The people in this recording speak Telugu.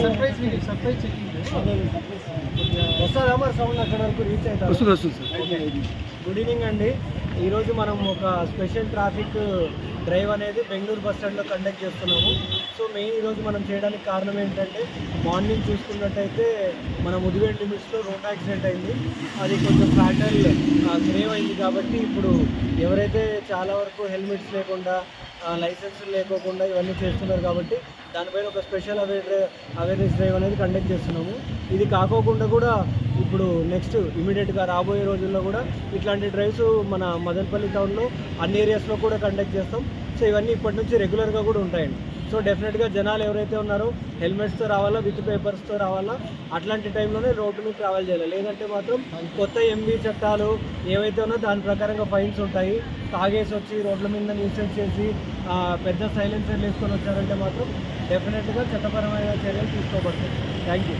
సర్ప్రైజ్ వస్తుందా మరి సౌండ్ అక్కడ వరకు రీచ్ అవుతారు? వస్తుంది సార్. గుడ్ ఈవినింగ్ అండి. ఈరోజు మనం ఒక స్పెషల్ ట్రాఫిక్ డ్రైవ్ అనేది బెంగళూరు బస్ స్టాండ్లో కండక్ట్ చేస్తున్నాము. సో మెయిన్ ఈరోజు మనం చేయడానికి కారణం ఏంటంటే, మార్నింగ్ చూసుకున్నట్టయితే మన ముదివేడ్ లిమిట్స్లో రోడ్ యాక్సిడెంట్ అయింది. అది కొంచెం ఫ్యాటల్ గ్రేవ్ అయింది. కాబట్టి ఇప్పుడు ఎవరైతే చాలా వరకు హెల్మెట్స్ లేకుండా లైసెన్స్ లేకోకుండా ఇవన్నీ చేస్తున్నారు, కాబట్టి దానిపైన ఒక స్పెషల్ అవేర్నెస్ డ్రైవ్ అనేది కండక్ట్ చేస్తున్నాము. ఇది కాకోకుండా కూడా ఇప్పుడు నెక్స్ట్ ఇమీడియట్గా రాబోయే రోజుల్లో కూడా ఇట్లాంటి డ్రైవ్స్ మన మదనపల్లి టౌన్లో అన్ని ఏరియాస్లో కూడా కండక్ట్ చేస్తాం. సో ఇవన్నీ ఇప్పటి నుంచి రెగ్యులర్గా కూడా ఉంటాయండి. సో డెఫినెట్గా జనాలు ఎవరైతే ఉన్నారో హెల్మెట్స్తో రావాలా, విత్ పేపర్స్తో రావాలా. అట్లాంటి టైంలోనే రోడ్డు మీద ట్రావెల్ చేయాలి. లేదంటే మాత్రం కొత్త ఎంబీ చట్టాలు ఏవైతే ఉన్నాయో దాని ప్రకారంగా ఫైన్స్ ఉంటాయి. తాగేసి వచ్చి రోడ్ల మీద న్యూసెన్స్ చేసి పెద్ద సైలెన్సర్లు వేసుకొని వచ్చారంటే మాత్రం డెఫినెట్గా చట్టపరమైన చర్యలు తీసుకోబడతాయి. Thank you.